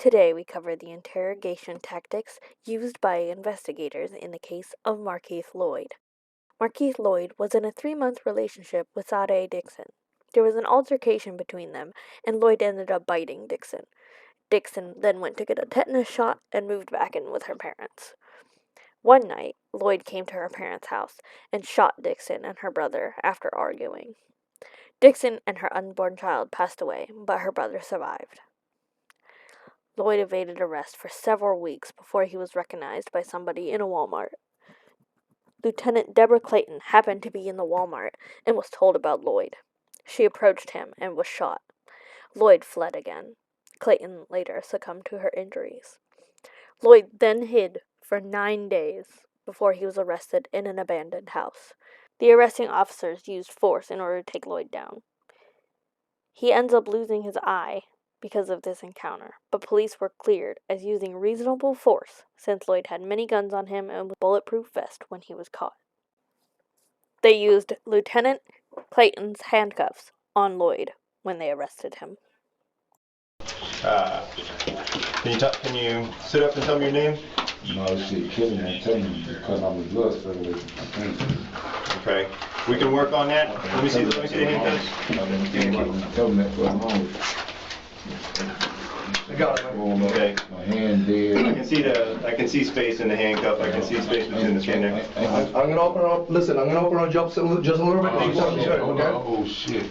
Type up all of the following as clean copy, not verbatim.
Today we cover the interrogation tactics used by investigators in the case of Markeith Loyd. Markeith Loyd was in a 3-month relationship with Sade Dixon. There was an altercation between them, and Loyd ended up biting Dixon. Dixon then went to get a tetanus shot and moved back in with her parents. One night, Loyd came to her parents' house and shot Dixon and her brother after arguing. Dixon and her unborn child passed away, but her brother survived. Loyd evaded arrest for several weeks before he was recognized by somebody in a Walmart. Lieutenant Debra Clayton happened to be in the Walmart and was told about Loyd. She approached him and was shot. Loyd fled again. Clayton later succumbed to her injuries. Loyd then hid for 9 days before he was arrested in an abandoned house. The arresting officers used force in order to take Loyd down. He ends up losing his eye because of this encounter, but police were cleared as using reasonable force since Loyd had many guns on him and a bulletproof vest when he was caught. They used Lieutenant Clayton's handcuffs on Loyd when they arrested him. Can you sit up and tell me your name? No, shit, killing ain't telling me because I'm a blood circulating. Okay. We can work on that. Let me see the handcuffs. Tell me that for a moment. I got it. Okay. My hand dead. I can see space in the handcuff. I can see space between the skin there. I'm gonna open up. Listen, I'm gonna open up just a little bit. Oh shit.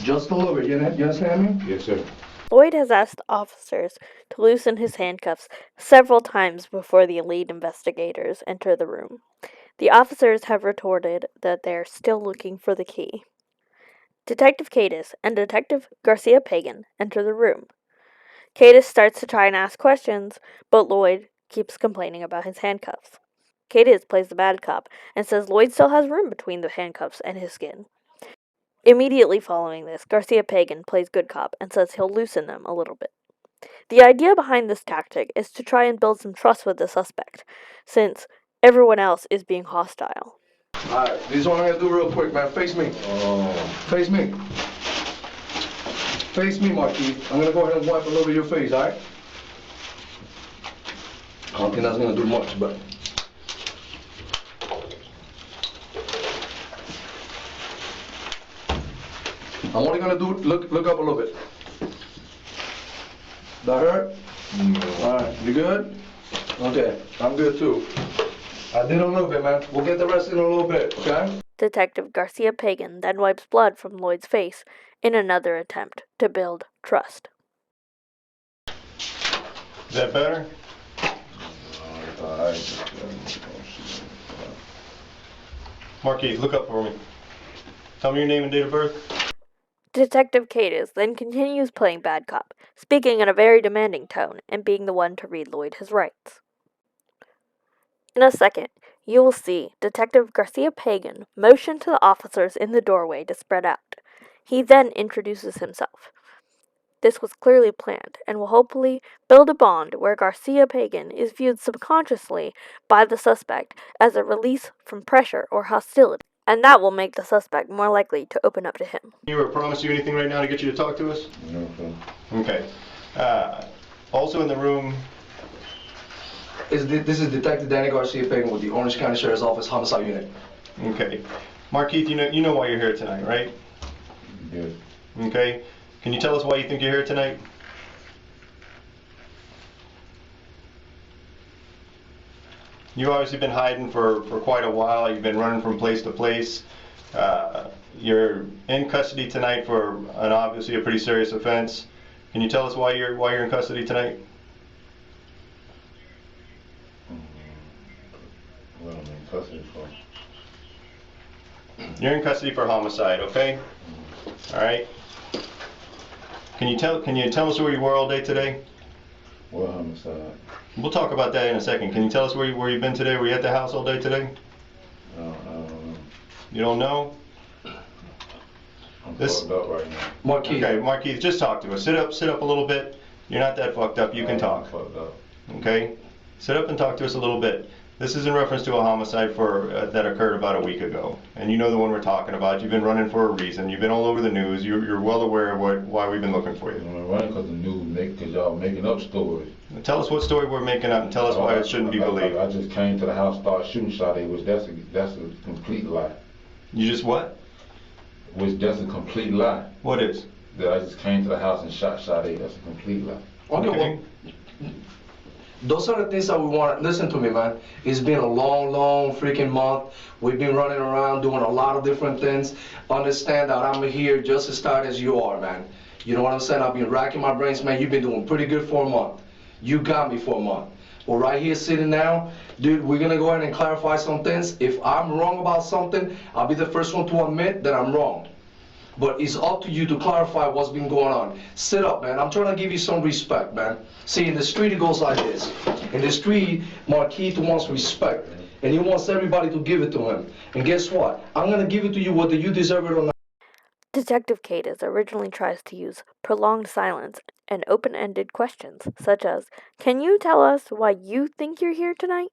Just a little bit. You understand me? Yes, sir. Loyd has asked officers to loosen his handcuffs several times before the lead investigators enter the room. The officers have retorted that they're still looking for the key. Detective Cadis and Detective Garcia Pagan enter the room. Cadis starts to try and ask questions, but Loyd keeps complaining about his handcuffs. Cadis plays the bad cop and says Loyd still has room between the handcuffs and his skin. Immediately following this, Garcia Pagan plays good cop and says he'll loosen them a little bit. The idea behind this tactic is to try and build some trust with the suspect, since everyone else is being hostile. Alright, this is what I'm gonna do real quick, man. Face me. Face me. Face me, Markeith. I'm gonna go ahead and wipe a little bit of your face, alright? I don't think that's gonna do much, but. I'm only gonna do look up a little bit. That hurt? Alright, you good? Okay, I'm good too. I did a little bit, man. We'll get the rest in a little bit, okay? Detective Garcia Pagan then wipes blood from Loyd's face in another attempt to build trust. Is that better? Markeith, look up for me. Tell me your name and date of birth. Detective Cadis then continues playing bad cop, speaking in a very demanding tone and being the one to read Loyd his rights. In a second, you will see Detective Garcia Pagan motion to the officers in the doorway to spread out. He then introduces himself. This was clearly planned and will hopefully build a bond where Garcia Pagan is viewed subconsciously by the suspect as a release from pressure or hostility, and that will make the suspect more likely to open up to him. You or promise you anything right now to get you to talk to us? No, sir. Okay. Also in the room. This is Detective Danny Garcia Pagan with the Orange County Sheriff's Office Homicide Unit. Okay. Markeith, you know why you're here tonight, right? Yes. Okay. Can you tell us why you think you're here tonight? You've obviously been hiding for quite a while. You've been running from place to place. You're in custody tonight for obviously a pretty serious offense. Can you tell us why you're in custody tonight? Well, I'm in custody for. You're in custody for homicide, okay? All right. Can you tell us where you were all day today? What homicide? We'll talk about that in a second. Can you tell us where you've been today? Were you at the house all day today? I don't know. You don't know? I'm fucked up right now. Markeith. Okay, Markeith, just talk to us. Sit up a little bit. You're not that fucked up. You can talk. I'm fucked up. Okay? Sit up and talk to us a little bit. This is in reference to a homicide that occurred about a week ago. And you know the one we're talking about. You've been running for a reason. You've been all over the news. You're well aware of why we've been looking for you. I'm running because the news, because y'all making up stories. Tell us what story we're making up and tell us why it shouldn't be believed. I just came to the house, started shooting Sade, which that's a complete lie. You just what? Which that's a complete lie. What is? That I just came to the house and shot Sade. That's a complete lie. Okay, well, those are the things that we want. Listen to me, man. It's been a long freaking month. We've been running around doing a lot of different things. Understand that I'm here just as tired as you are, man. You know what I'm saying? I've been racking my brains, man. You've been doing pretty good for a month. You got me for a month. We're right here sitting now. Dude, we're gonna go ahead and clarify some things. If I'm wrong about something, I'll be the first one to admit that I'm wrong. But it's up to you to clarify what's been going on. Sit up, man. I'm trying to give you some respect, man. See, in the street, it goes like this. In the street, Markeith wants respect. And he wants everybody to give it to him. And guess what? I'm going to give it to you whether you deserve it or not. Detective Caytis originally tries to use prolonged silence and open-ended questions, such as, "Can you tell us why you think you're here tonight?"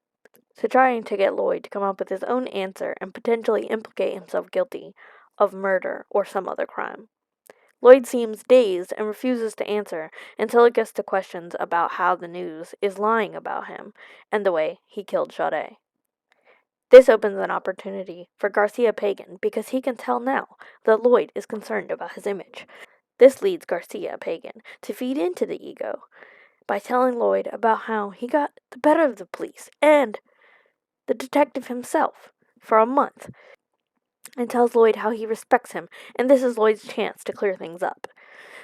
to trying to get Loyd to come up with his own answer and potentially implicate himself guilty of murder or some other crime. Loyd seems dazed and refuses to answer until it gets to questions about how the news is lying about him and the way he killed Sade. This opens an opportunity for Garcia Pagan because he can tell now that Loyd is concerned about his image. This leads Garcia Pagan to feed into the ego by telling Loyd about how he got the better of the police and the detective himself for a month, and tells Loyd how he respects him, and this is Loyd's chance to clear things up.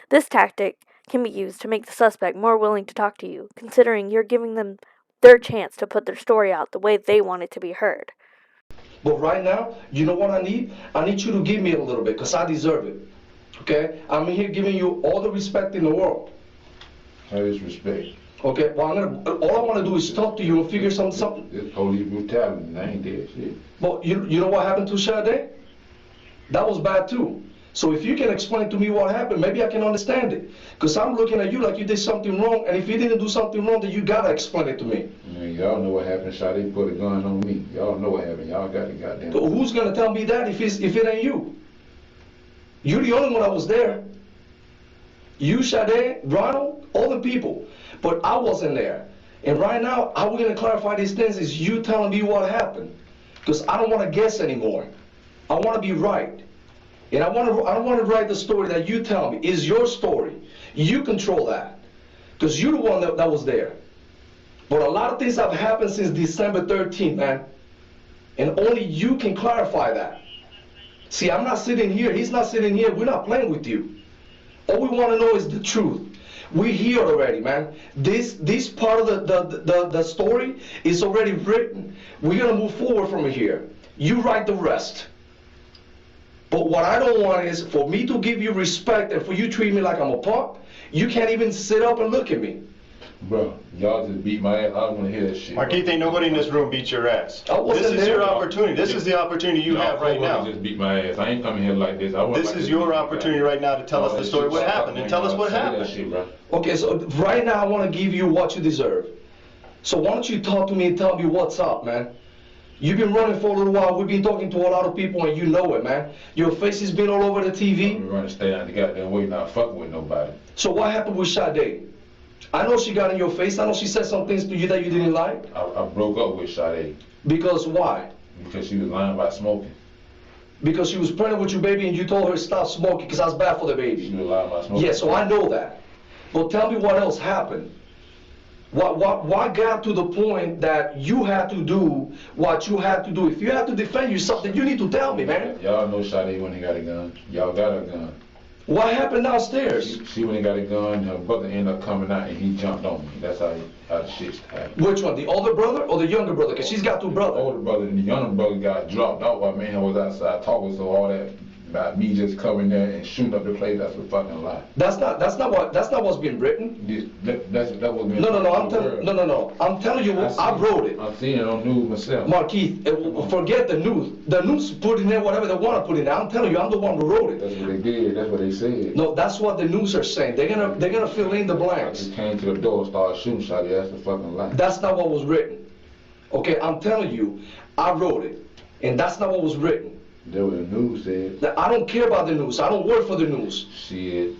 This tactic can be used to make the suspect more willing to talk to you, considering you're giving them their chance to put their story out the way they want it to be heard. But right now, you know what I need? I need you to give me a little bit, because I deserve it. Okay? I'm here giving you all the respect in the world. How is respect? Okay? Well, all I want to do is talk to you and figure something. It's police brutality, and I ain't dead shit. But you know what happened to Sade? That was bad too. So if you can explain to me what happened, maybe I can understand it. Because I'm looking at you like you did something wrong, and if you didn't do something wrong, then you gotta explain it to me. Man, y'all know what happened. Sade put a gun on me. Y'all know what happened. Y'all got the goddamn. So who's gonna tell me that if it ain't you? You're the only one that was there. You, Sade, Ronald, all the people. But I wasn't there. And right now, how we're gonna clarify these things is you telling me what happened. Because I don't want to guess anymore. I want to be right. And I don't want to write the story that you tell me is your story. You control that. Because you're the one that was there. But a lot of things have happened since December 13th, man. And only you can clarify that. See, I'm not sitting here. He's not sitting here. We're not playing with you. All we want to know is the truth. We're here already, man. This part of the story is already written. We're going to move forward from here. You write the rest. But what I don't want is for me to give you respect and for you to treat me like I'm a punk. You can't even sit up and look at me. Bro, y'all just beat my ass. I don't want to hear that shit. Markeith, ain't nobody in this room beat your ass. This is your opportunity. This is the opportunity you have right now. Just beat my ass. I ain't coming here like this. This is your opportunity right now to tell us the story. What happened? And tell us what happened. Okay, so right now I want to give you what you deserve. So why don't you talk to me and tell me what's up, man? You've been running for a little while. We've been talking to a lot of people, and you know it, man. Your face has been all over the TV. I'm running, stay out the goddamn way, not fucking with nobody. So what happened with Sade? I know she got in your face. I know she said some things to you that you didn't like. I broke up with Sade. Because why? Because she was lying about smoking. Because she was pregnant with your baby and you told her to stop smoking because that's bad for the baby. She was lying about smoking. Yeah, so I know that. But tell me what else happened. What got to the point that you had to do what you had to do? If you had to defend yourself, then you need to tell me, man. Y'all know Sade when he got a gun. Y'all got a gun. What happened downstairs? She when he got a gun, her brother ended up coming out and he jumped on me. That's how the shit happened. Which one, the older brother or the younger brother? Because she's got two brothers. The older brother and the younger brother got dropped out while man was outside talking, so all that about me just coming there and shooting up the place, that's a fucking lie. That's not what's been written. That was No. I'm telling you what I wrote it. I'm seeing it on news myself. Markeith, forget the news. The news put in there whatever they want to put in there. I'm telling you, I'm the one who wrote it. That's what they did. That's what they said. No, that's what the news are saying. They're gonna fill in the I blanks. just came to the door, started shooting Shotty. That's a fucking lie. That's not what was written. Okay, I'm telling you, I wrote it, and that's not what was written. That what the news said. I don't care about the news. I don't work for the news. Shit.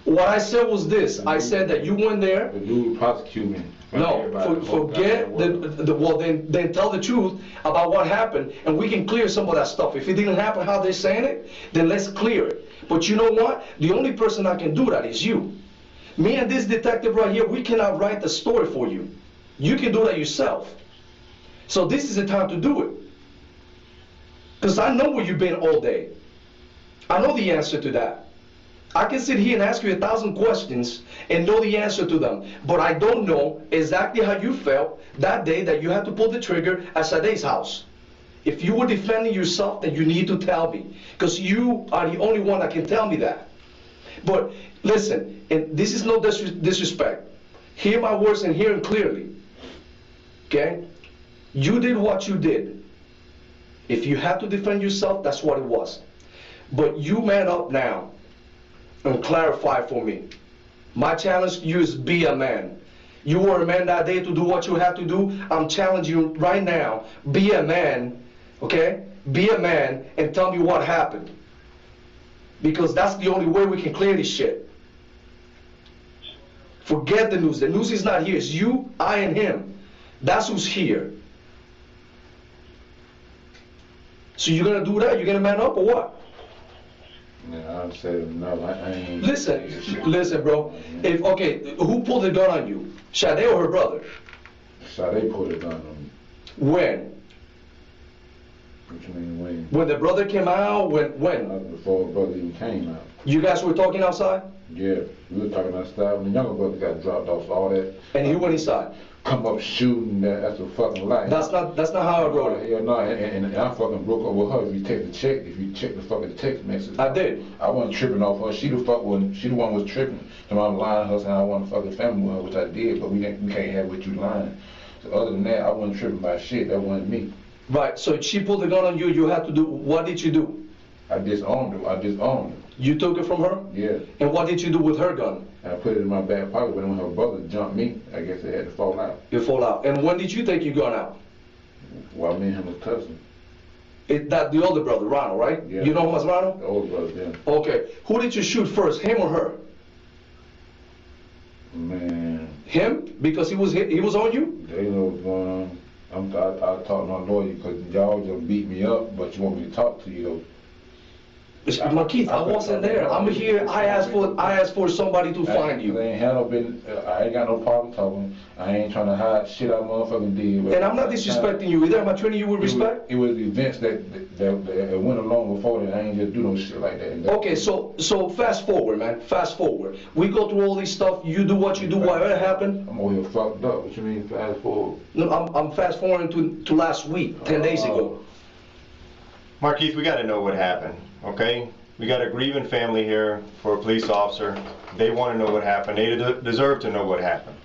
What I said was this. I said that you went there. The dude prosecute me. No, forget well, then tell the truth about what happened, and we can clear some of that stuff. If it didn't happen how they're saying it, then let's clear it. But you know what? The only person that can do that is you. Me and this detective right here, we cannot write the story for you. You can do that yourself. So this is the time to do it. Because I know where you've been all day. I know the answer to that. I can sit here and ask you 1,000 questions and know the answer to them, but I don't know exactly how you felt that day that you had to pull the trigger at Sade's house. If you were defending yourself, then you need to tell me, because you are the only one that can tell me that. But listen, and this is no disrespect. Hear my words and hear them clearly. Okay? You did what you did. If you had to defend yourself, that's what it was. But you man up now and clarify for me. My challenge to you is be a man. You were a man that day to do what you had to do. I'm challenging you right now. Be a man, okay? Be a man and tell me what happened. Because that's the only way we can clear this shit. Forget the news. The news is not here. It's you, I, and him. That's who's here. So you're gonna do that? You're gonna man up or what? Yeah, I said no. I ain't. Listen, bro. Okay, who pulled the gun on you? Sade or her brother? Sade pulled a gun on me. When? What you mean when? When the brother came out? When? Before the brother even came out. You guys were talking outside? Yeah, we were talking outside when the younger brother got dropped off. All that. And he went inside. Come up shooting. That's a fucking lie. That's not how I wrote it. Yeah, no, and I fucking broke up with her. If you take the check, if you check the fucking text message. I did. I wasn't tripping off her. She the one was tripping. So I'm lying her saying I want a fucking family with her, which I did, but we can't have what you lying. So other than that, I wasn't tripping about shit. That wasn't me. Right. So she pulled the gun on you. You had to do. What did you do? I disowned her. You took it from her? Yeah. And what did you do with her gun? I put it in my back pocket, but when her brother jumped me, I guess they had to fall out. You fall out. And when did you take your gun out? While me and him was cussing. That the older brother, Ronald, right? Yeah. You know him as Ronald? The older brother, yeah. Okay. Who did you shoot first, him or her? Man. Him? Because he was on you? They know what's going on. I talked to my lawyer because y'all just beat me up, but you want me to talk to you though. Markeith, I wasn't there. I'm here. I asked for somebody to find you. I ain't got no problem talking. I ain't trying to hide shit I motherfucking did. And I'm not disrespecting you either. Am I treating you with respect? It was events that went along before that. I ain't just do no shit like that. Okay, so fast forward, man. Fast forward. We go through all this stuff. You do what you do. Whatever happened. I'm over here fucked up. What you mean fast forward? No, I'm fast forwarding to last week, 10 days ago. Markeith, we got to know what happened, okay? We got a grieving family here for a police officer. They want to know what happened. They deserve to know what happened.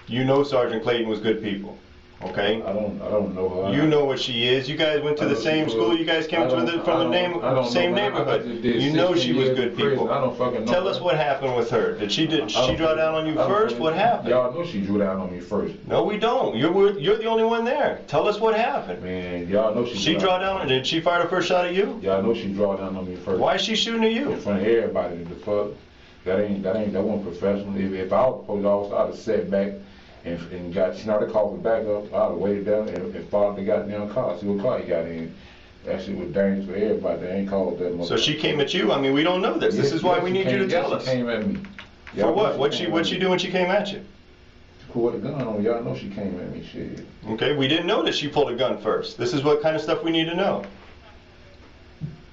You know Sergeant Clayton was good people, okay? I don't know her. You know what she is. You guys went to the same school. You guys came from the same neighborhood. You know she was good people. I don't fucking know. Tell us what happened with her. Did she draw down on you first? What happened? Y'all know she drew down on me first. No, we don't. You're the only one there. Tell us what happened. Man, y'all know she draw down. Did she fire the first shot at you? Y'all know she draw down on me first. Why is she shooting at you? In front of everybody. The fuck. That wasn't professional. If I was a police officer, I'd have sat back and she not called me back up. I'd have waited down and followed the goddamn car. See what car he got in. That shit was dangerous for everybody. They ain't called that much. So she came at you? I mean, we don't know this. This is why we need you to tell us. She came at me. For what? What'd she do when she came at you? She pulled a gun on me. Y'all know she came at me. Shit. Okay, we didn't know that she pulled a gun first. This is what kind of stuff we need to know.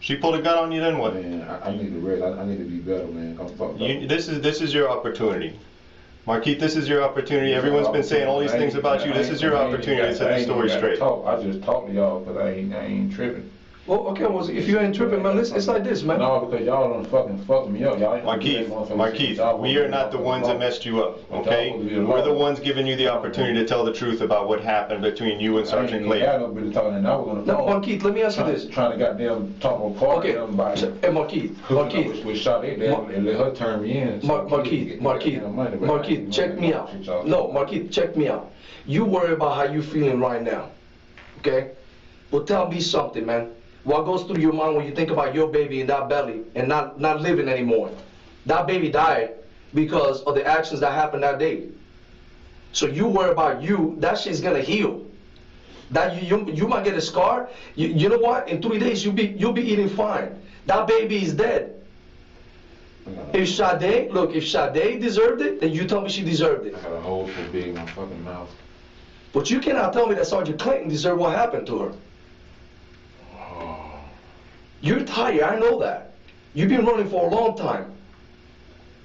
She pulled a gun on you, then what? Man, I need to rest. I need to be better, man. I'm fucked up. This is your opportunity. Markeith, this is your opportunity. Everyone's been saying all these things about you. This is your opportunity to set the story straight. I just talk to y'all because I ain't tripping. Well, okay, well, if you ain't tripping, man, it's like this, man. No, because y'all don't fucking fuck me up. Y'all Markeith, we are not the ones that messed you up, okay? We're the ones giving you the opportunity to tell the truth about what happened between you and Sergeant Clayton. No, Markeith, let me ask you this. Trying to goddamn talk apart okay. Hey, Markeith. We shot it down and let her turn me in. Markeith, check me out. No, Markeith, check me out. You worry about how you feeling right now. okay? But tell me something, man. What goes through your mind when you think about your baby in that belly and not living anymore? That baby died because of the actions that happened that day. So you worry about you, that shit's gonna heal. That you might get a scar. You know what? In 3 days you'll be eating fine. That baby is dead. If Sade deserved it, then you tell me she deserved it. I got a hole so big in my fucking mouth. But you cannot tell me that Sergeant Clayton deserved what happened to her. Oh. You're tired, I know that. You've been running for a long time.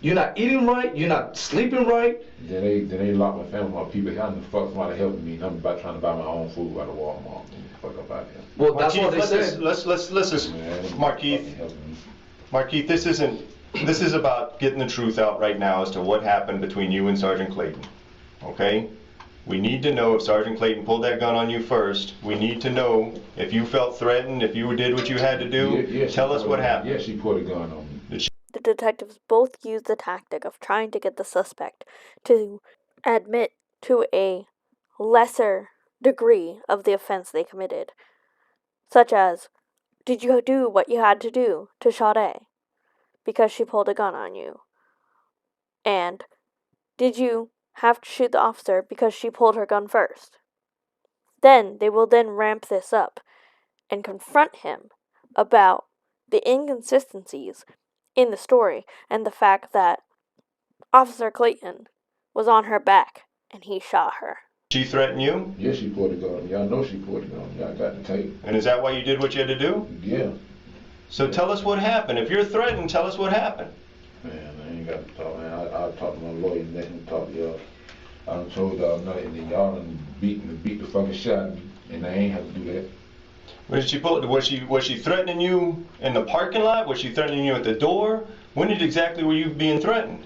You're not eating right, you're not sleeping right. Then they locked my family, my people. How the fuck somebody helping me? I'm about trying to buy my own food out of Walmart. Fuck up out there. Well, that's Markeith, what they said. let's Markeith, this is about getting the truth out right now as to what happened between you and Sergeant Clayton. Okay? We need to know if Sergeant Clayton pulled that gun on you first. We need to know if you felt threatened, if you did what you had to do. Yeah, tell us what happened. Yeah, she put a gun on me. The detectives both used the tactic of trying to get the suspect to admit to a lesser degree of the offense they committed, such as, did you do what you had to do to Sade because she pulled a gun on you? And did you have to shoot the officer because she pulled her gun first? Then they will then ramp this up and confront him about the inconsistencies in the story and the fact that Officer Clayton was on her back and he shot her. She threatened you? Yeah, she put a gun on me. Y'all know she put a gun on me. I got the tape. And is that why you did what you had to do? Yeah. So tell us what happened. If you're threatened, tell us what happened. Man, I ain't got to talk, man. I'll talk to my lawyer and let him talk to y'all. I done told y'all nothing, and y'all done beat the fucking shot at me, and I ain't have to do that. Was she threatening you in the parking lot? Was she threatening you at the door? When exactly were you being threatened?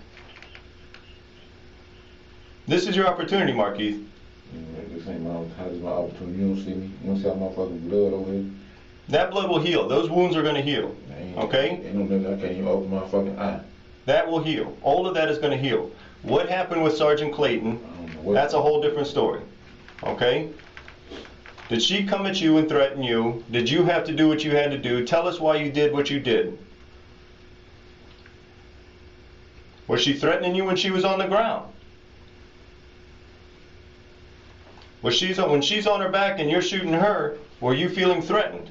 This is your opportunity, Markeith. This ain't my opportunity. You don't see me. You don't see all my fucking blood over here. That blood will heal. Those wounds are going to heal. Okay? Ain't no nigga, I can't even open my fucking eye. That will heal. All of that is going to heal. What happened with Sergeant Clayton, that's a whole different story. Okay? Did she come at you and threaten you? Did you have to do what you had to do? Tell us why you did what you did. Was she threatening you when she was on the ground? When she's on her back and you're shooting her, were you feeling threatened?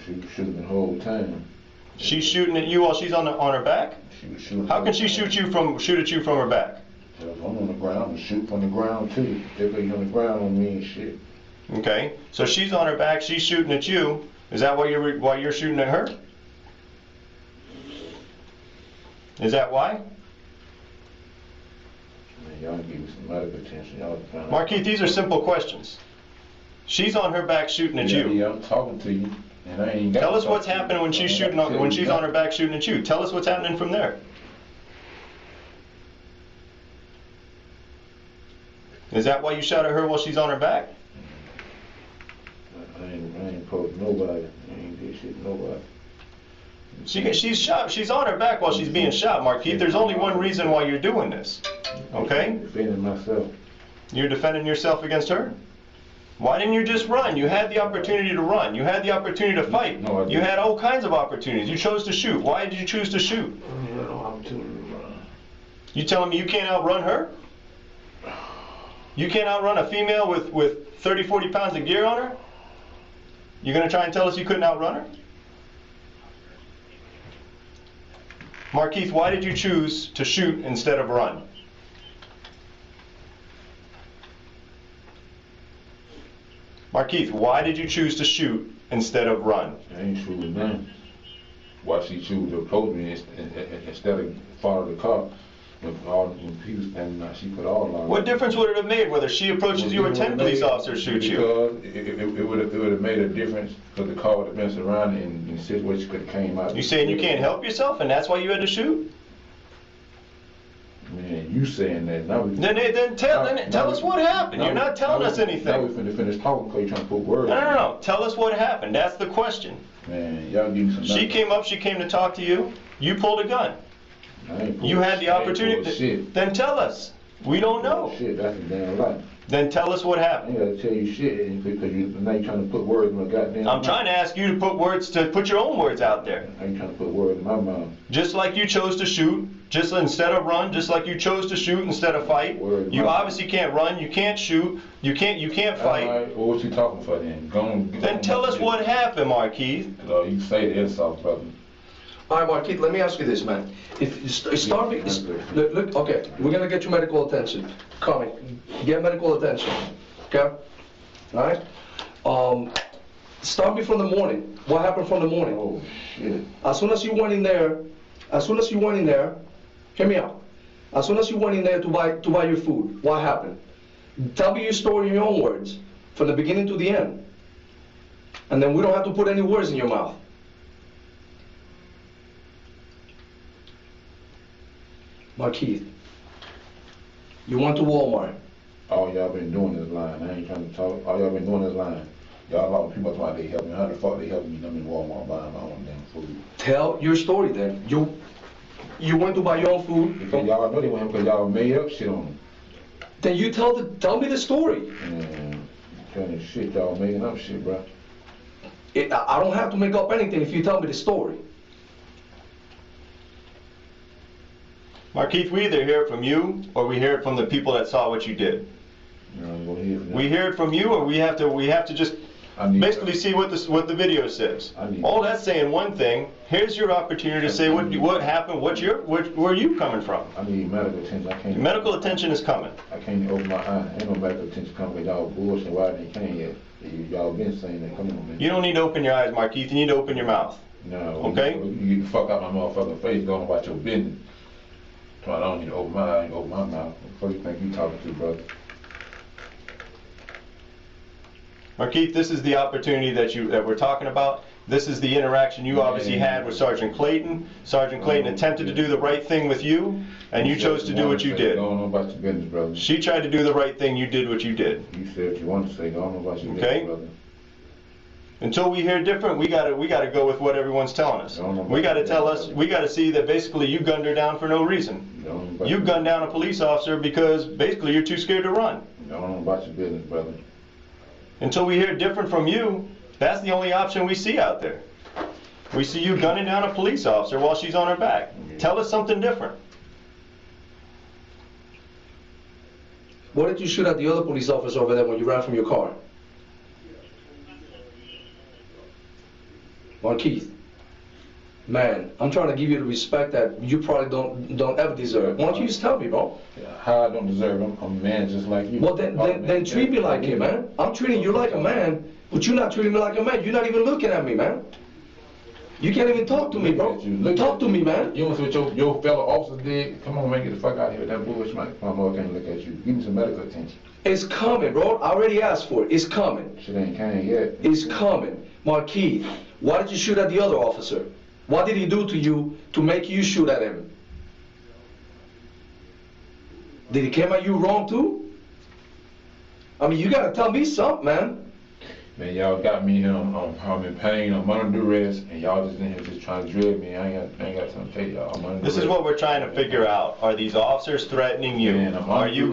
She was shooting the whole time. She's shooting at you while she's on her back? She was shooting. How can she shoot at you from her back? I'm on the ground and shoot from the ground too. They put you on the ground on me and shit. Okay, so she's on her back, she's shooting at you. Is that why you're shooting at her? Is that why? Man, y'all give me some medical attention. Y'all Markeith, these are simple questions. She's on her back shooting at you. Yeah, I'm talking to you, and I ain't got. Tell us what's happening when she's on her back shooting at you. Tell us what's happening from there. Is that why you shot at her while she's on her back? I ain't poked nobody. I ain't did shit to nobody. She's shot. She's on her back while she's being shot, Markeith. There's only one reason why you're doing this. Okay? I'm defending myself. You're defending yourself against her? Why didn't you just run? You had the opportunity to run. You had the opportunity to fight. No, I didn't. You had all kinds of opportunities. You chose to shoot. Why did you choose to shoot? I had no opportunity to run. You telling me you can't outrun her? You can't outrun a female with 30, 40 pounds of gear on her? You're going to try and tell us you couldn't outrun her? Markeith, why did you choose to shoot instead of run? Markeith, why did you choose to shoot instead of run? I ain't shooting none. Why she choose to approach me instead of follow the car? When people standing out, she put all on. What difference would it have made whether she approaches you or 10 police officers shoot you? Because it would have made a difference because the car would have been surrounded and the situation could have came out. You saying you can't help yourself and that's why you had to shoot? Man, you saying that. Now Then tell us what happened. You're not telling us anything. Now we finna finish talking because you're trying to put words. No. Tell us what happened. That's the question. Man, y'all give me some. She came to talk to you. You pulled a gun. You had the opportunity. Then tell us. We don't know. Shit, that's a damn lie. Then tell us what I happened. ain't gotta tell you shit because now you're trying to put words in my goddamn mouth. I'm trying to ask you to put your own words out there. I ain't trying to put words in my mouth. Just like you chose to shoot, just instead of run, just like you chose to shoot instead of fight. You obviously can't run, you can't shoot, you can't fight. All right, well, what you talking for then? Then tell us what happened, Markeith. You say the insult, brother. All right, Markeith, let me ask you this, man. If start me, look, okay, we're gonna get you medical attention. Coming, get medical attention, okay? All right. Start me from the morning. What happened from the morning? Oh shit. As soon as you went in there, hear me out. As soon as you went in there to buy your food, what happened? Tell me your story in your own words, from the beginning to the end. And then we don't have to put any words in your mouth. Markeith, you went to Walmart. All y'all been doing is lying. I ain't trying to talk. All y'all been doing is lying. Y'all lot of people talking about they help me. How the fuck they help me? I'm in Walmart buying my own damn food. Tell your story then. You went to buy your own food. Because y'all know they want him because y'all made up shit on him. Then you tell me the story. Man, kind of shit y'all making up shit, bro. I don't have to make up anything if you tell me the story. Markeith, we either hear it from you or we hear it from the people that saw what you did. We hear it from you, or we have to just basically see what the video says. All that's saying one thing. Here's your opportunity to say what happened. Where you coming from? I need medical attention. I can't. Medical attention is coming. I can't open my eye. Ain't no medical attention coming because y'all bullshit. Why they can't yet? Y'all been saying that. Come on, man. You don't need to open your eyes, Markeith. You need to open your mouth. No. Okay. You get the fuck out my motherfucking face. Going about your business. I don't need to open my eye and open my mouth. What do you think you talking to, brother? Markeith, this is the opportunity that we're talking about. This is the interaction you obviously had with Sergeant Clayton. Sergeant Clayton attempted to do the right thing with you, and you chose to do what you did. Don't know about your business, brother. She tried to do the right thing. You did what you did. You said what you want to say. Don't know about your business, brother. Until we hear different, we gotta go with what everyone's telling us. We gotta see that basically you gunned her down for no reason. You gunned down a police officer because basically you're too scared to run. Don't know about your business, brother. Until we hear different from you, that's the only option we see out there. We see you gunning down a police officer while she's on her back. Tell us something different. What did you shoot at the other police officer over there when you ran from your car? Markeith, man, I'm trying to give you the respect that you probably don't ever deserve. Why don't you just tell me, bro? How I don't deserve him? I'm a man just like you. Well, then treat me like it, man. I'm treating you like a man, but you're not treating me like a man. You're not even looking at me, man. You can't even talk to me, bro. Talk to me, man. You know what your fellow officers did? Come on, man, get the fuck out of here. That bullshit, man. My mother can't look at you. Give me some medical attention. It's coming, bro. I already asked for it. It's coming. Shit ain't came yet. It's coming. Markeith, why did you shoot at the other officer? What did he do to you to make you shoot at him? Did he come at you wrong too? I mean, you gotta tell me something, man. Man, y'all got me here. I'm in pain. I'm under duress, and y'all just in here just trying to dread me. I ain't got something to tell y'all. I'm under This duress. is what we're trying to figure out. Are these officers threatening you? Man, Are you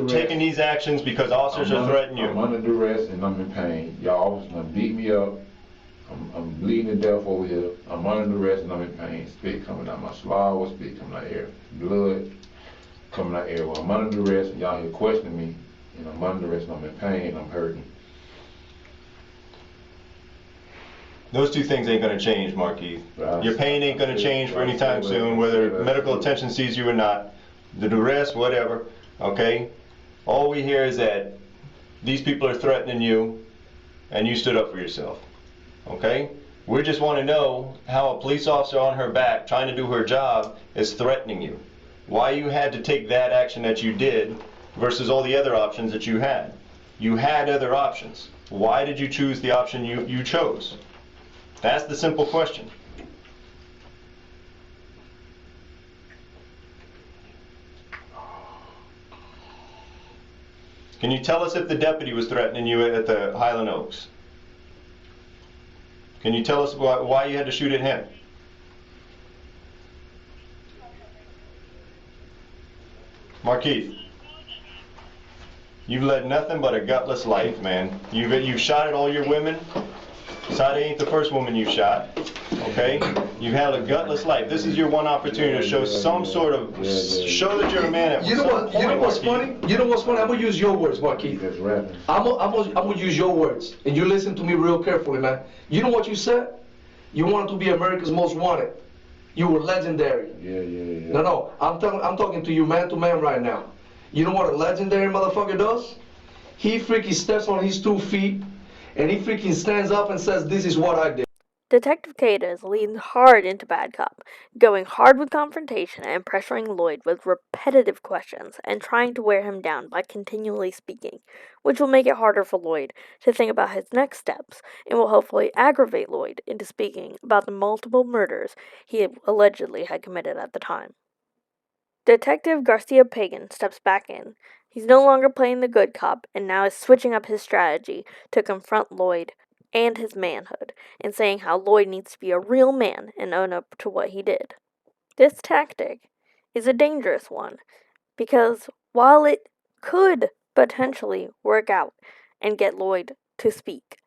taking these actions because officers are threatening you? I'm under duress and I'm in pain. Y'all officers done beat me up. I'm bleeding to death over here. I'm under duress and I'm in pain. Spit coming out my swallow, spit coming out air. Blood coming out air. Well, I'm under duress and y'all here questioning me. And I'm under duress and I'm in pain and I'm hurting. Those two things ain't going to change, Markeith. Your pain ain't going to change for any time soon, whether medical attention sees you or not. The duress, whatever, okay? All we hear is that these people are threatening you, and you stood up for yourself, okay? We just want to know how a police officer on her back, trying to do her job, is threatening you. Why you had to take that action that you did versus all the other options that you had. You had other options. Why did you choose the option you chose? That's the simple question. Can you tell us if the deputy was threatening you at the Highland Oaks? Can you tell us why you had to shoot at him? Markeith, you've led nothing but a gutless life, man. You've shot at all your women. Sade ain't the first woman you shot, okay? You've had a gutless life. This is your one opportunity to show some sort of, show that you're a man at You know what? You know what's funny? You know what's funny? I'm gonna use your words, Markeith. I'm gonna use your words, and you listen to me real carefully, man. You know what you said? You wanted to be America's Most Wanted. You were legendary. Yeah. No. I'm talking to you man to man right now. You know what a legendary motherfucker does? He freaking steps on his 2 feet, and he freaking stands up and says, "This is what I did." Detective Cadiz leaned hard into Bad Cop, going hard with confrontation and pressuring Loyd with repetitive questions and trying to wear him down by continually speaking, which will make it harder for Loyd to think about his next steps and will hopefully aggravate Loyd into speaking about the multiple murders he allegedly had committed at the time. Detective Garcia Pagan steps back in. He's no longer playing the good cop and now is switching up his strategy to confront Loyd and his manhood, and saying how Loyd needs to be a real man and own up to what he did. This tactic is a dangerous one, because while it could potentially work out and get Loyd to speak,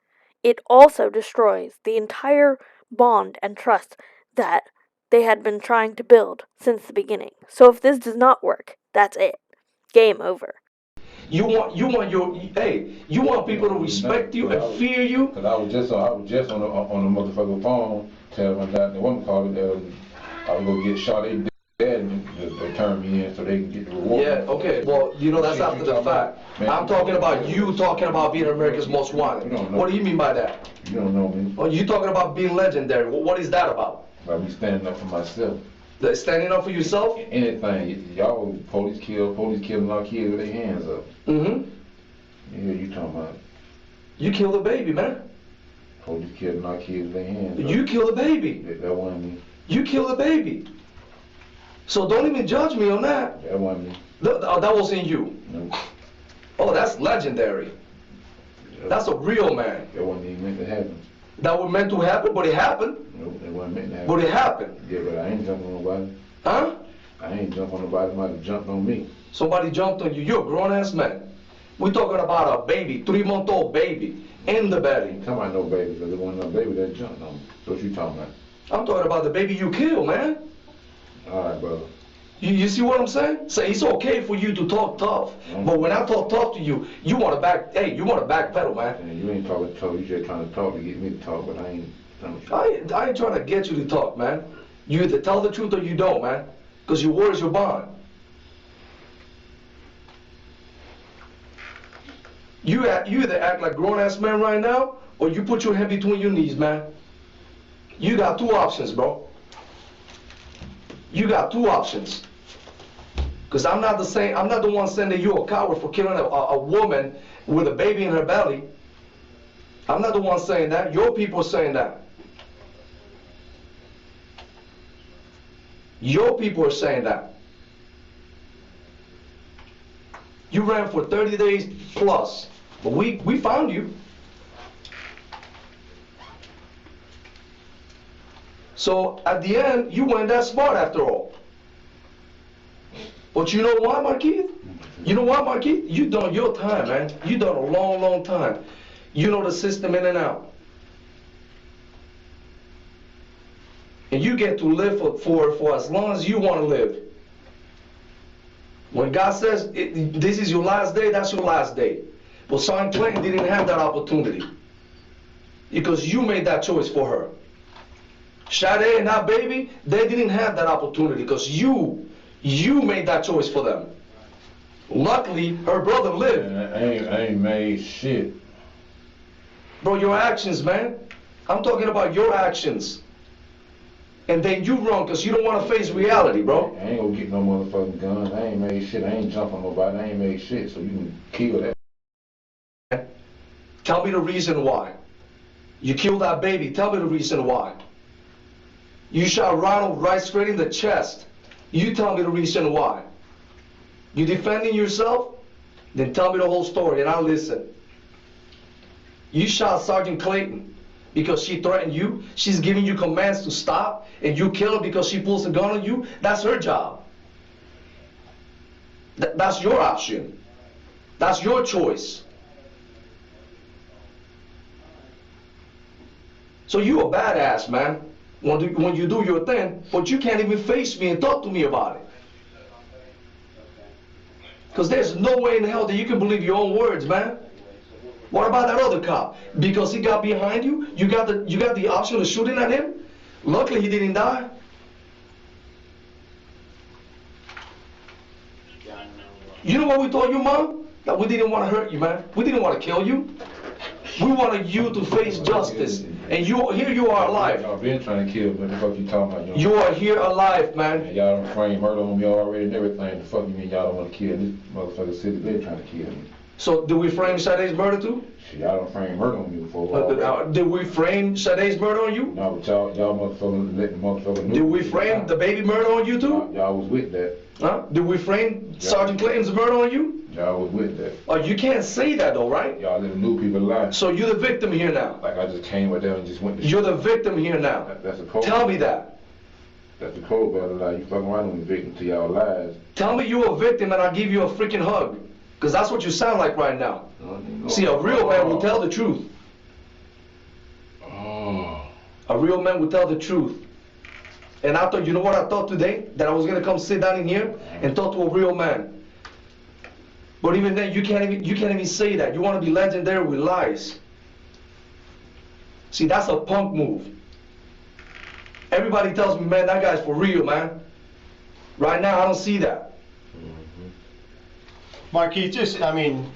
it also destroys the entire bond and trust that they had been trying to build since the beginning. So if this does not work, that's it. Game over. You want you want people to respect you and fear you. Cause I was just on the motherfucking phone telling the woman called me I was gonna get shot. They dead and they turned me in so they can get the reward. Yeah, okay. Well, you know that's after the fact. I'm talking about you talking about being America's Most Wanted. What do you mean by that? You don't know me. Well, you talking about being legendary. What is that about? I be standing up for myself. Standing up for yourself? Anything. Y'all police kill a lot of kids with their hands up. Mm-hmm. Yeah, you talking about. You killed a baby, man. Police kill a lot of kids with their hands up. You killed a baby. That wasn't me. You killed a baby. So don't even judge me on that. That wasn't me. That wasn't you. No. Oh, that's legendary. That's a real man. That wasn't even meant to happen. That was meant to happen, but it happened. No, it wasn't meant to happen. But it happened. Yeah, but I ain't jumping on nobody. Huh? I ain't jumping on nobody. Somebody jumped on me. Somebody jumped on you. You're a grown-ass man. We're talking about a baby, 3-month-old baby, in the belly. Ain't talking about no baby, because there wasn't no baby that jumped on me. So what you talking about? I'm talking about the baby you killed, man. All right, brother. You see what I'm saying? So it's okay for you to talk tough, but when I talk tough to you, you want to backpedal, man. And you ain't talking tough. You just trying to talk to get me to talk, but I ain't. I ain't trying to get you to talk, man. You either tell the truth or you don't, man. Because your word is your bond. You either act like grown-ass man right now, or you put your head between your knees, man. You got 2 options, bro. You got 2 options. Because I'm not the one sending you a coward for killing a woman with a baby in her belly. I'm not the one saying that. Your people are saying that. Your people are saying that. You ran for 30 days plus, but we found you. So at the end, you weren't that smart after all. But you know why, Markeith? You know why, Markeith? You done your time, man. You done a long, long time. You know the system in and out. And you get to live for as long as you want to live. When God says this is your last day, that's your last day. But Sergeant Clayton didn't have that opportunity. Because you made that choice for her. Sade and that baby, they didn't have that opportunity because you made that choice for them. Luckily, her brother lived. I ain't made shit. Bro, your actions, man. I'm talking about your actions. And then you run because you don't want to face reality, bro. I ain't gonna get no motherfucking gun. I ain't made shit. I ain't jump on nobody. I ain't made shit, so you can kill that. Tell me the reason why. You killed that baby. Tell me the reason why. You shot Ronald right straight in the chest. You tell me the reason why. You defending yourself? Then tell me the whole story and I'll listen. You shot Sergeant Clayton because she threatened you. She's giving you commands to stop and you kill her because she pulls a gun on you. That's her job. That's your option. That's your choice. So you a badass, man, when you do your thing, but you can't even face me and talk to me about it. Because there's no way in hell that you can believe your own words, man. What about that other cop? Because he got behind you, you got the option of shooting at him? Luckily he didn't die. You know what we told you, Mom? That we didn't want to hurt you, man. We didn't want to kill you. We wanted you to face justice. And here you are alive. Y'all been trying to kill me. What the fuck you talking about? You are here alive, man. And y'all done framed murder on me already and everything. The fuck you mean y'all don't want to kill this motherfucker city been trying to kill me? So did we frame Sade's murder too? Shit, y'all done framed murder on me before. Did we frame Sade's murder on you? No, but y'all motherfuckers let the motherfucker know. Did we frame the baby murder on you too? Y'all was with that. Huh? Did we frame Sergeant Clayton's murder on you? Y'all was with that. Oh, you can't say that though, right? Y'all let new people lie. So you're the victim here now. Like I just came with them and just went to You're the victim here now. That's a code. Tell me that. That's the code, brother. Like, you fucking around with the victim to y'all lies. Tell me you're a victim and I'll give you a freaking hug. Because that's what you sound like right now. See, a real man will tell the truth. Oh. A real man will tell the truth. And I thought, you know what I thought today? That I was going to come sit down in here and talk to a real man. But even then, you can't even say that. You want to be legendary with lies. See, that's a punk move. Everybody tells me, man, that guy's for real, man. Right now, I don't see that. Markeith, just, I mean,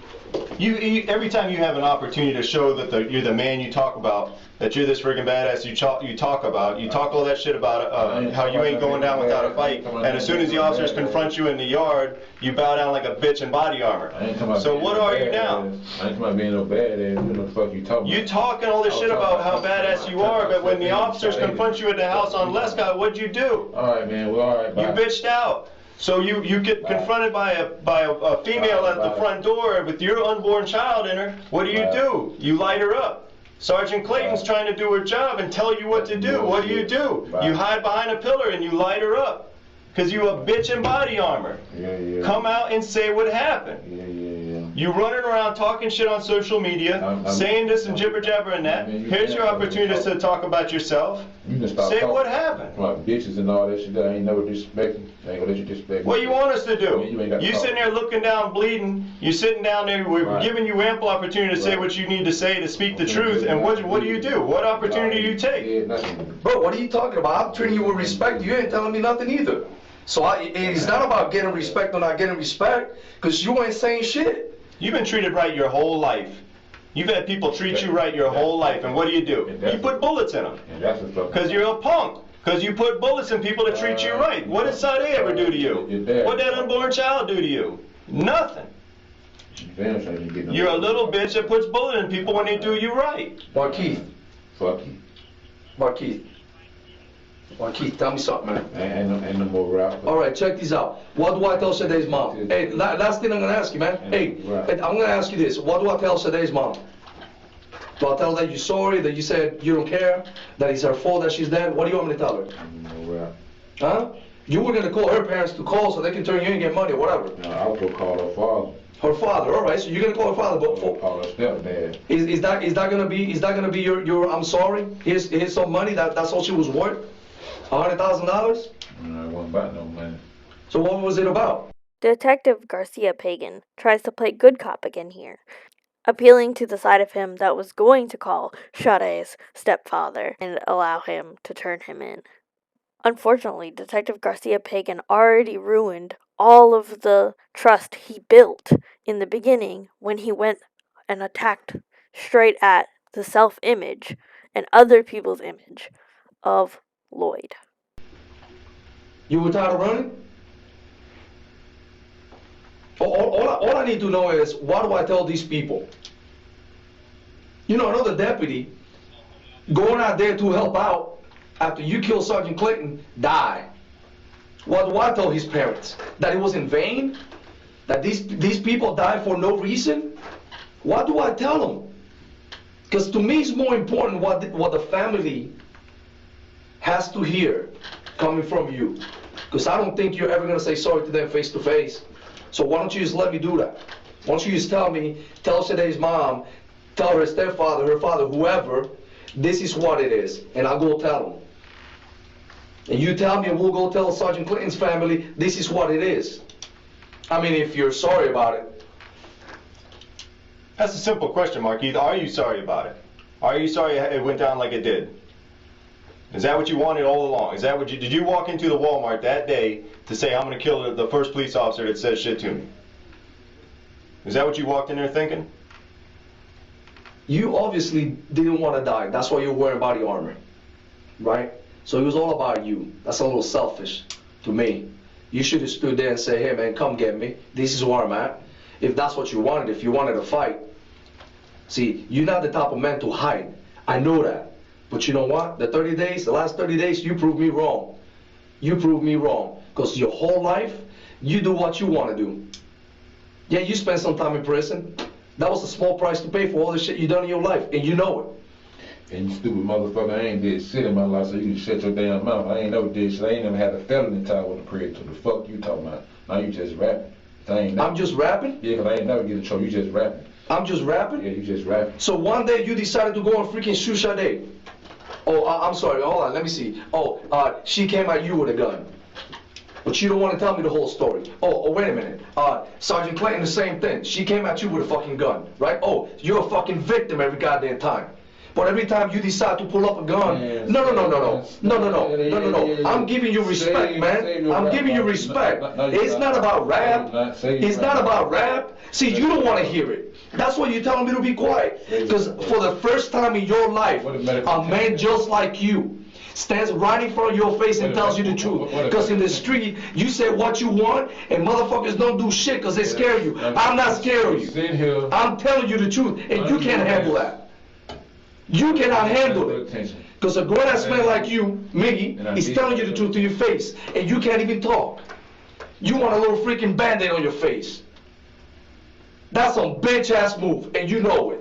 you every time you have an opportunity to show that you're the man you talk about, that you're this friggin' badass you talk all that shit about how you ain't going down without a fight, and as soon as the officers confront you in the yard, you bow down like a bitch in body armor. So what are you now? I ain't talking about being no badass. You know what the fuck you talking about? You talking all this shit about how badass you are, but when the officers confront you at the house on Lescott, what'd you do? All right, man. Well, all right, bye. You bitched out. So you get confronted by a female at the front door with your unborn child in her. What do? You light her up. Sergeant Clayton's trying to do her job and tell you what to do. What do? You hide behind a pillar and you light her up. Because you a bitch in body armor. Yeah. Come out and say what happened. Yeah. You running around talking shit on social media, saying this and jibber jabber and that. Here's your opportunity to talk about yourself. Say what happened. Like bitches and all that shit that I ain't never disrespecting. I ain't gonna let you disrespect me. What you want us to do? You sitting there looking down, bleeding. You sitting down there. We're giving you ample opportunity to say what you need to say, to speak the truth. And what do you do? What opportunity do you take? Bro, what are you talking about? I'm treating you with respect. You ain't telling me nothing either. So it's not about getting respect or not getting respect, because you ain't saying shit. You've been treated right your whole life. You've had people treat you right your whole life, and what do? You put bullets in them. Because you're a punk. Because you put bullets in people to treat you right. What did Sade ever do to you? What did that unborn child do to you? Nothing. You're a little bitch that puts bullets in people when they do you right. Markeith. Fuck you. Markeith, tell me something, man. Ain't no more rap. All right, check these out. What do I tell Sade's mom? Hey, last thing I'm going to ask you, man. Hey, I'm going to ask you this. What do I tell Sade's mom? Do I tell her that you're sorry, that you said you don't care, that it's her fault that she's dead? What do you want me to tell her? No rap. Huh? You were going to call her parents to call so they can turn you in and get money or whatever. No, I was going to call her father. Her father, all right. So you're going to call her father, but call her stepdad. Is that going to be your I'm sorry? Here's some money. That's all she was worth. $100,000? No, it wasn't about no money. So what was it about? Detective Garcia Pagan tries to play good cop again here, appealing to the side of him that was going to call Sade's stepfather and allow him to turn him in. Unfortunately, Detective Garcia Pagan already ruined all of the trust he built in the beginning when he went and attacked straight at the self-image and other people's image of Loyd. You were tired of running? All I need to know is, what do I tell these people? You know, another deputy going out there to help out after you kill Sergeant Clayton, die. What do I tell his parents? That it was in vain? That these people died for no reason? What do I tell them? Because to me it's more important what the family has to hear coming from you. Because I don't think you're ever going to say sorry to them face to face. So why don't you just let me do that? Why don't you just tell Shade's mom, tell her stepfather, her father, whoever, this is what it is, and I'll go tell them. And you tell me, and we'll go tell Sergeant Clayton's family, this is what it is. I mean, if you're sorry about it. That's a simple question, Markeith. Are you sorry about it? Are you sorry it went down like it did? Is that what you wanted all along? Is that what did you walk into the Walmart that day to say, I'm going to kill the first police officer that says shit to me? Is that what you walked in there thinking? You obviously didn't want to die. That's why you're wearing body armor, right? So it was all about you. That's a little selfish to me. You should have stood there and said, hey man, come get me. This is where I'm at. If that's what you wanted, if you wanted to fight. See, you're not the type of man to hide. I know that. But you know what? The last 30 days, you proved me wrong. You proved me wrong. Because your whole life, you do what you want to do. Yeah, you spent some time in prison. That was a small price to pay for all the shit you done in your life, and you know it. And you stupid motherfucker, I ain't did shit in my life, so you can shut your damn mouth. I ain't never did shit. I ain't never had a felony tie with a predator. The fuck you talking about? Now you just rapping. I'm just rapping? Yeah, because I ain't never get in trouble. You just rapping. I'm just rapping? Yeah, you just rapping. So one day you decided to go and freaking shoot Sade. Oh, I'm sorry, hold on, let me see. Oh, she came at you with a gun. But you don't want to tell me the whole story. Oh, wait a minute. Sergeant Clayton, the same thing. She came at you with a fucking gun, right? Oh, you're a fucking victim every goddamn time. But every time you decide to pull up a gun, no. I'm giving you respect, man. I'm giving you respect. It's not about rap. It's not about rap. See, you don't want to hear it. That's why you're telling me to be quiet. Because for the first time in your life, a man just like you stands right in front of your face and tells you the truth. Because in the street, you say what you want, and motherfuckers don't do shit because they scare you. I'm not scaring you. I'm telling you the truth, and you can't handle that. You cannot handle it. Because a grown-ass man like you, Miggy, is telling you the truth to your face, and you can't even talk. You want a little freaking Band-Aid on your face. That's some bitch-ass move, and you know it.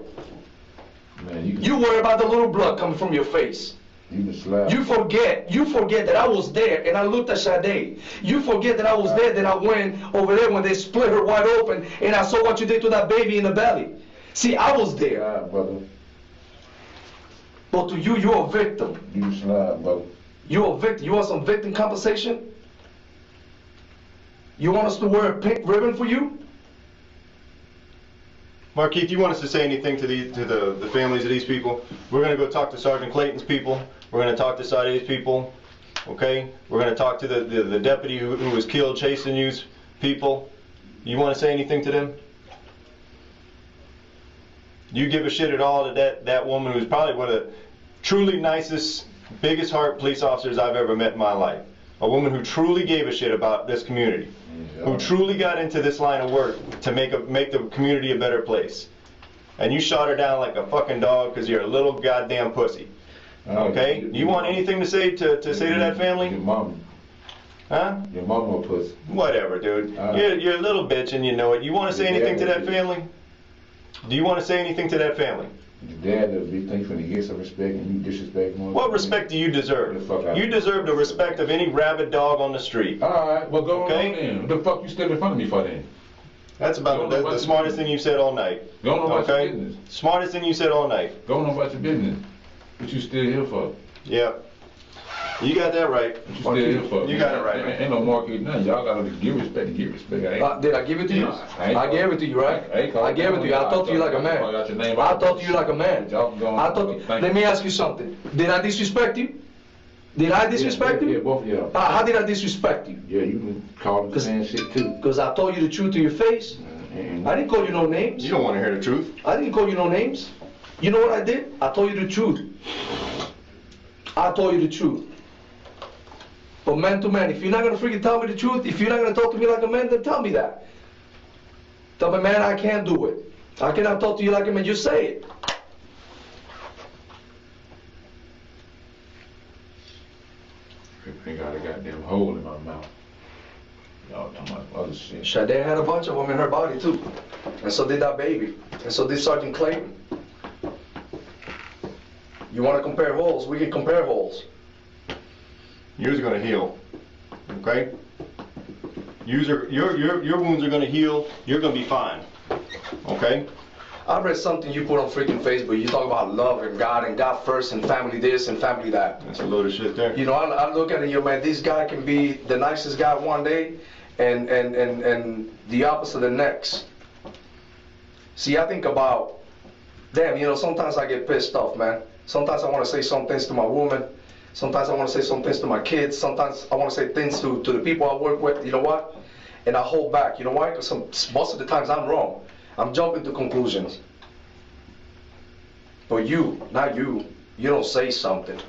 Man, you worry about the little blood coming from your face. You forget that I was there and I looked at Sade. You forget that I was there, that I went over there when they split her wide open and I saw what you did to that baby in the belly. See, I was there. Brother. But to you, you're a victim. You slide, brother. You're a victim. You want some victim compensation? You want us to wear a pink ribbon for you? Markeith, you want us to say anything to the families of these people? We're going to go talk to Sergeant Clayton's people. We're going to talk to Sade's people. Okay? We're going to talk to the deputy who was killed chasing you's people. You want to say anything to them? You give a shit at all to that woman who's probably one of the truly nicest, biggest heart police officers I've ever met in my life. A woman who truly gave a shit about this community. Who truly got into this line of work to make the community a better place. And you shot her down like a fucking dog because you're a little goddamn pussy. Okay? You want anything to say to that family? Your mama. Huh? Your mama a pussy. Whatever, dude. You're a little bitch and you know it. You want to say anything to that family? Do you want to say anything to that family? Your dad does be thinking to get some respect and you disrespect him. What respect do you deserve? You deserve the respect of any rabid dog on the street. Alright, well go on then. What the fuck you still in front of me for then? That's about the smartest thing you said all night. Go on about your business. Smartest thing you said all night. Go on about your business. What you still here for? Yeah. You got that right. What you still here for? You got it right. Ain't no Markeith nothing. Y'all gotta give respect to give respect. Did I give it to you? I gave it to you, right? I gave it to you. I talked to you like a man. I talked to you like a man. Let me ask you something. Did I disrespect you? Did I disrespect you? Yeah, both of y'all. How did I disrespect you? Yeah, you been calling the same shit too. Because I told you the truth to your face. I didn't call you no names. You don't want to hear the truth. I didn't call you no names. You know what I did? I told you the truth. I told you the truth. But man to man, if you're not going to freaking tell me the truth, if you're not going to talk to me like a man, then tell me that. Tell me, man, I can't do it. I cannot talk to you like a man. Just say it. I got a goddamn hole in my mouth. Y'all talking about other shit. Sade had a bunch of them in her body too. And so did that baby. And so did Sergeant Clayton. You want to compare holes? We can compare holes. Yours are going to heal. Okay? Your wounds are going to heal. You're going to be fine. Okay? I read something you put on freaking Facebook. You talk about love and God first and family this and family that. That's a load of shit there. You know, I look at it, yo, man, this guy can be the nicest guy one day and the opposite the next. See, I think about, damn, you know, sometimes I get pissed off, man. Sometimes I want to say some things to my woman. Sometimes I want to say some things to my kids. Sometimes I want to say things to the people I work with. You know what? And I hold back. You know why? Because most of the times I'm wrong. I'm jumping to conclusions. But you, not you, you don't say something.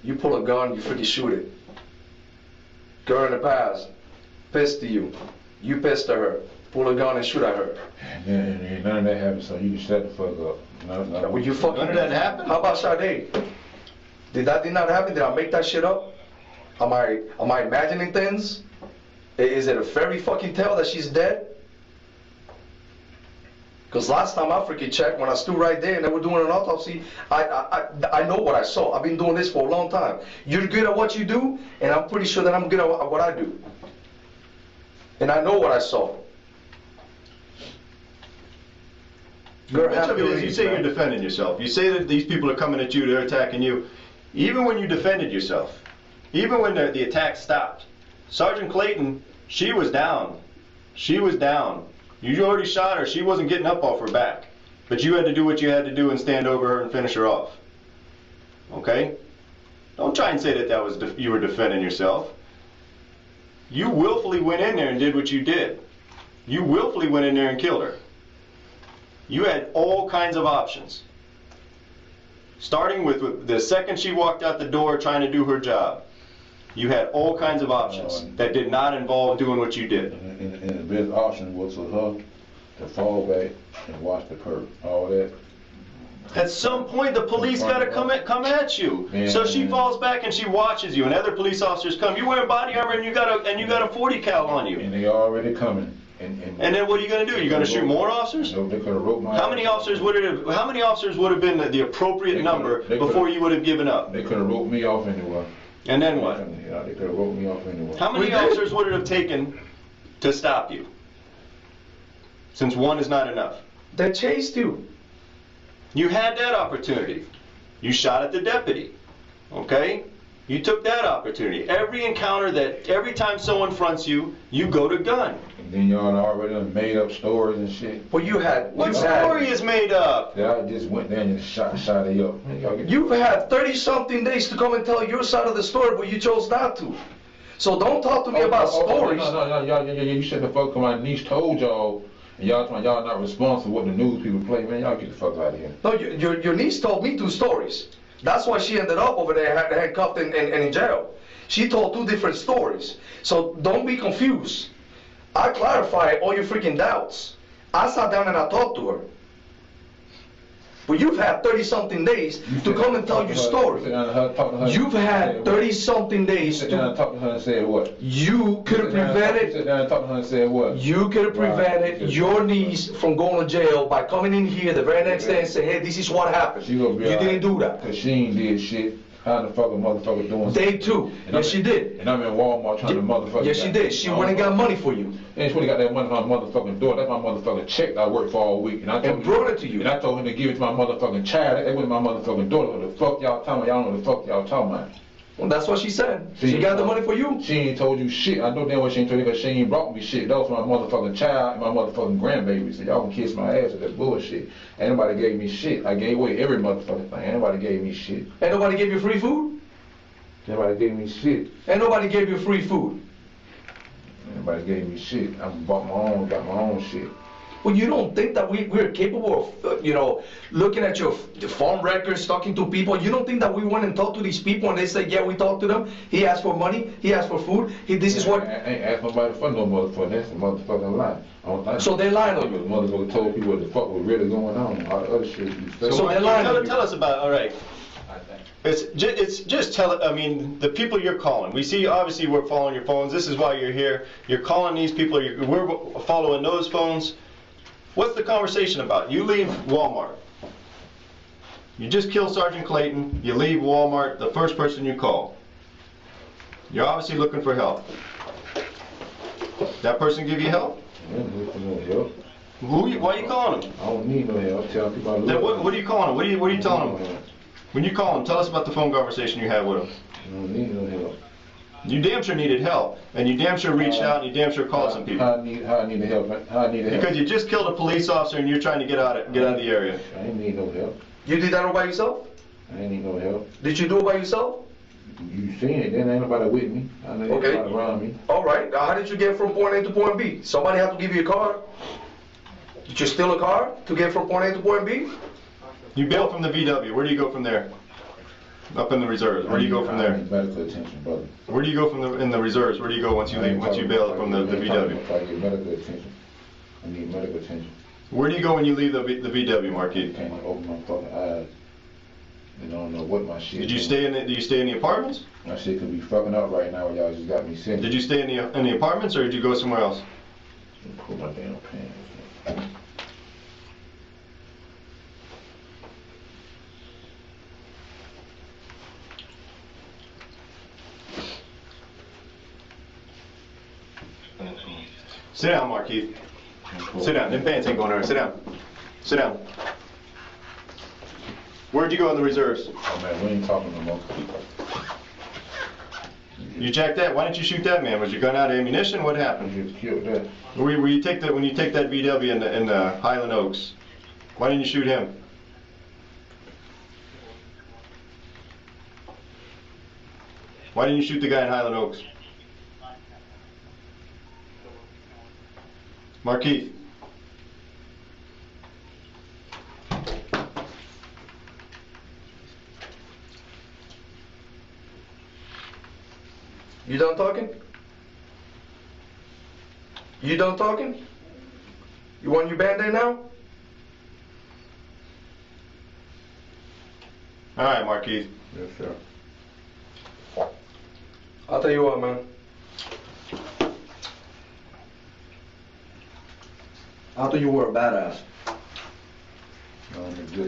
You pull a gun, you freaking shoot it. Girl in the past, pissed to you. You pissed at her. Pull a gun and shoot at her. And none of that happened, so you can shut the fuck up. Will you fucking... None of that happened? How about Sade? Did not happen? Did I make that shit up? Am I imagining things? Is it a fairy fucking tale that she's dead? Because last time I freaking checked, when I stood right there and they were doing an autopsy, I know what I saw. I've been doing this for a long time. You're good at what you do, and I'm pretty sure that I'm good at what I do. And I know what I saw. You say you're defending yourself. You say that these people are coming at you, they're attacking you. Even when you defended yourself, even when the attack stopped, Sergeant Clayton, she was down. She was down. You already shot her. She wasn't getting up off her back. But you had to do what you had to do and stand over her and finish her off. Okay? Don't try and say that you were defending yourself. You willfully went in there and did what you did. You willfully went in there and killed her. You had all kinds of options. Starting with the second she walked out the door trying to do her job. You had all kinds of options that did not involve doing what you did. And the best option was for her to fall back and watch the curve. All that. At some point, the police got to come at you. So she falls back and she watches you, and other police officers come. You're wearing body armor and you got a 40 cal on you. And they already coming. And then what are you going to do? You're going to shoot more officers? No, they could have wrote my. How many officers would have been the appropriate number before you would have given up? They could have wrote me off anyway. And then what? Yeah, they could have wrote me off anyway. How many officers would it have taken to stop you? Since one is not enough. They chased you. You had that opportunity. You shot at the deputy. Okay? You took that opportunity. Every time someone fronts you, you go to gun. And then y'all already made up stories and shit. Well, you had... What story is made up? Yeah, I just went there and shot it up. You've had 30-something days to come and tell your side of the story, but you chose not to. So don't talk to me about stories. No, you shut the fuck up. My niece told y'all, and y'all not responsible for what the news people play. Man, y'all get the fuck out of here. No, your niece told me 2 stories. That's why she ended up over there handcuffed and in jail. She told 2 different stories. So don't be confused. I clarified all your freaking doubts. I sat down and I talked to her. But you've had 30-something days to come and tell your story. You've had 30-something days to... Sit down and talk to her and say what? You could have prevented... Sit down and talk to her and say what? You could have prevented your niece from going to jail by coming in here the very next day and saying, hey, this is what happened. You didn't do that. Because she ain't did shit. How the fuck a motherfucker doing They too. Yes, she did. And I'm in Walmart trying to motherfucker... Yes, she did. She went and got money for you. And she went and got that money from my motherfucking door. That's my motherfucking check that I worked for all week. And I told and brought it to you. And I told him to give it to my motherfucking child. That wasn't my motherfucking daughter. What the fuck y'all talking about? Y'all know what the fuck y'all talking about. Well, that's what she said. She got the money for you. She ain't told you shit. I know damn well she ain't told you because she ain't brought me shit. That was for my motherfucking child and my motherfucking grandbaby. So y'all can kiss my ass with that bullshit. Ain't nobody gave me shit. I gave away every motherfucking thing. Ain't nobody gave me shit. Ain't nobody gave you free food? Nobody gave me shit. Ain't nobody gave you free food? Nobody gave me shit. I bought my own, got my own shit. Well, you don't think that we're capable of, looking at your phone records, talking to people? You don't think that we went and talked to these people and they said, yeah, we talked to them. He asked for money. He asked for food. This is what... I ain't asked nobody for no motherfucker. That's a motherfucking lie. So they lied on you? The motherfucker told people what the fuck was really going on. All the other shit you said. So they lied on you. Tell us about, all right. It's just the people you're calling. We see, obviously, we're following your phones. This is why you're here. You're calling these people. We're following those phones. What's the conversation about? You leave Walmart. You just kill Sergeant Clayton. You leave Walmart, the first person you call. You're obviously looking for help. That person give you help? I don't need no help. Why you calling him? I don't need no help. Tell people I love Then them. what are you calling him? What are you telling him? When you call him, tell us about the phone conversation you had with him. I don't need no help. You damn sure needed help, and you damn sure reached out, and you damn sure called some people. How I need the help? How I need the help? Because you just killed a police officer, and you're trying to get out of the area. I ain't need no help. You did that all by yourself? I ain't need no help. Did you do it by yourself? You seen it, then ain't nobody with me. I know Okay. nobody around me. All right. Now, how did you get from point A to point B? Somebody had to give you a card. Did you steal a car to get from point A to point B? You bailed from the VW. Where do you go from there? Up in the reserves. Where do you go from I there? need medical attention, brother. Where do you go in the reserves? Where do you go once you leave? Once you bail from the VW? I need medical attention. I need medical attention. Where do you go when you leave the VW, Markeith? Can't open my fucking eyes. I don't know what my shit. Did you stay in the apartments? My shit could be fucking up right now. Y'all just got me sent. Did you stay in the apartments, or did you go somewhere else? Pull my damn pants. Sit down, Markeith. Sit down. Them pants ain't going anywhere. Sit down. Sit down. Where'd you go in the reserves? Oh man, we ain't talking no more. You jacked that? Why didn't you shoot that man? Was your gun out of ammunition? What I happened? just killed that. When you take that VW in the Highland Oaks, why didn't you shoot him? Why didn't you shoot the guy in Highland Oaks? Markeith. You done talking? You done talking? You want your Band-Aid now? All right, Markeith. Yes, sir. I'll tell you what, man. I thought you were a badass.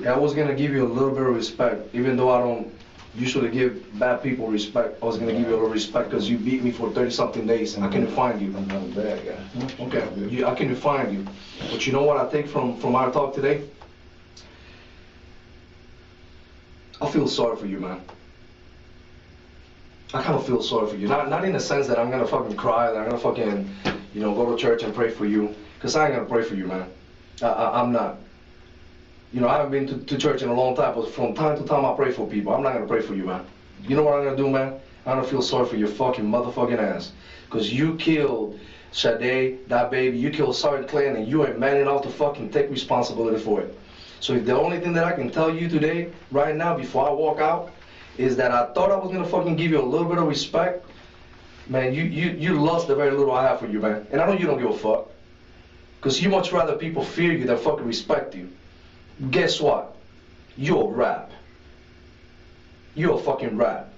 I was gonna give you a little bit of respect, even though I don't usually give bad people respect. I was gonna give you a little respect because you beat me for 30-something days and I couldn't find you. I'm not a bad guy. Okay, I couldn't find you. But you know what I take from our talk today? I feel sorry for you, man. I kind of feel sorry for you. Not in the sense that I'm gonna fucking cry, that I'm gonna fucking, go to church and pray for you. Because I ain't gonna pray for you, man. I'm not. I haven't been to church in a long time, but from time to time I pray for people. I'm not gonna pray for you, man. You know what I'm gonna do, man? I'm gonna feel sorry for your fucking motherfucking ass. Because you killed Sade, that baby. You killed Sergeant Clayton, and you ain't man enough to fucking take responsibility for it. So if the only thing that I can tell you today, right now, before I walk out, is that I thought I was gonna fucking give you a little bit of respect. Man, you lost the very little I have for you, man. And I know you don't give a fuck. Because you much rather people fear you than fucking respect you. Guess what? You're a rap. You're a fucking rap.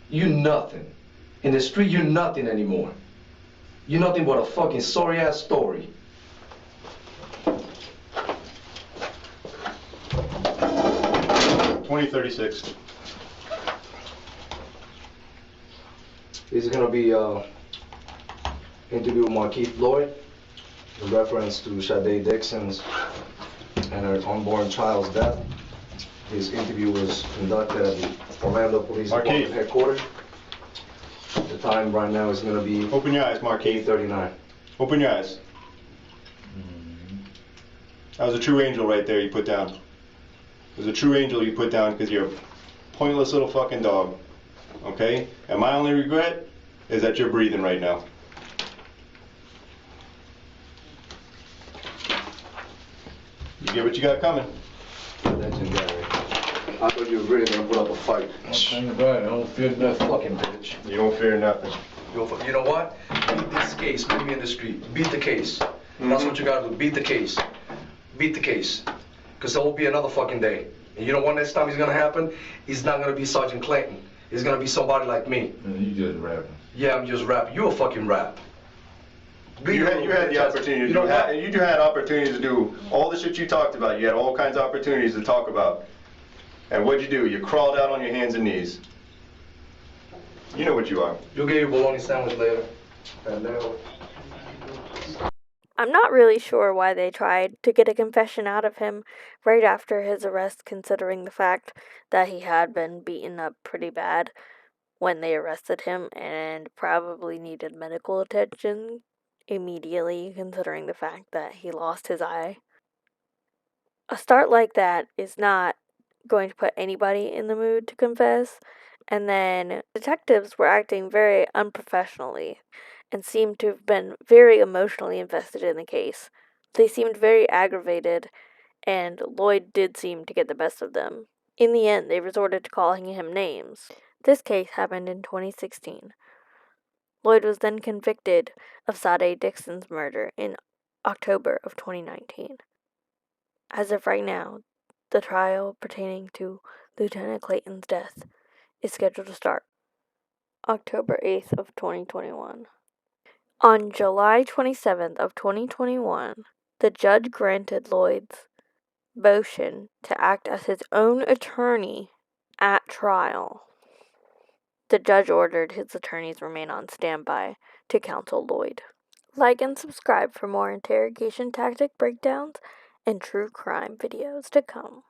You nothing. In the street, you're nothing anymore. You're nothing but a fucking sorry-ass story. $20.36. This is gonna be interview with Markeith Loyd in reference to Sade Dixon's and her unborn child's death. His interview was conducted at the Orlando Police Department headquarters. The time right now is gonna be Open your eyes, Markeith. 8:39. Open your eyes. That was a true angel right there you put down. It was a true angel you put down because you're a pointless little fucking dog. Okay? And my only regret is that you're breathing right now. You get what you got coming. Legendary. I thought you were really gonna put up a fight. Think about it. I don't feel nothing. Fucking bitch. You don't fear nothing. You know what? Beat this case. Meet me in the street. Beat the case. That's what you gotta do. Beat the case. Beat the case. Because there will be another fucking day. And you know what next time is gonna happen? It's not gonna be Sergeant Clayton. It's gonna be somebody like me. Man, you just rapping. Yeah, I'm just rapping. You a fucking rap. You had the opportunity to you had opportunities to do all the shit you talked about. You had all kinds of opportunities to talk about. And what'd you do? You crawled out on your hands and knees. You know what you are. You'll get your bologna sandwich later. And now. I'm not really sure why they tried to get a confession out of him right after his arrest, considering the fact that he had been beaten up pretty bad when they arrested him and probably needed medical attention immediately, considering the fact that he lost his eye. A start like that is not going to put anybody in the mood to confess, and then detectives were acting very unprofessionally and seemed to have been very emotionally invested in the case. They seemed very aggravated, and Loyd did seem to get the best of them. In the end, they resorted to calling him names. This case happened in 2016. Loyd was then convicted of Sade Dixon's murder in October of 2019. As of right now, the trial pertaining to Lieutenant Clayton's death is scheduled to start October 8th of 2021. On July 27th of 2021, the judge granted Loyd's motion to act as his own attorney at trial. The judge ordered his attorneys remain on standby to counsel Loyd. Like and subscribe for more interrogation tactic breakdowns and true crime videos to come.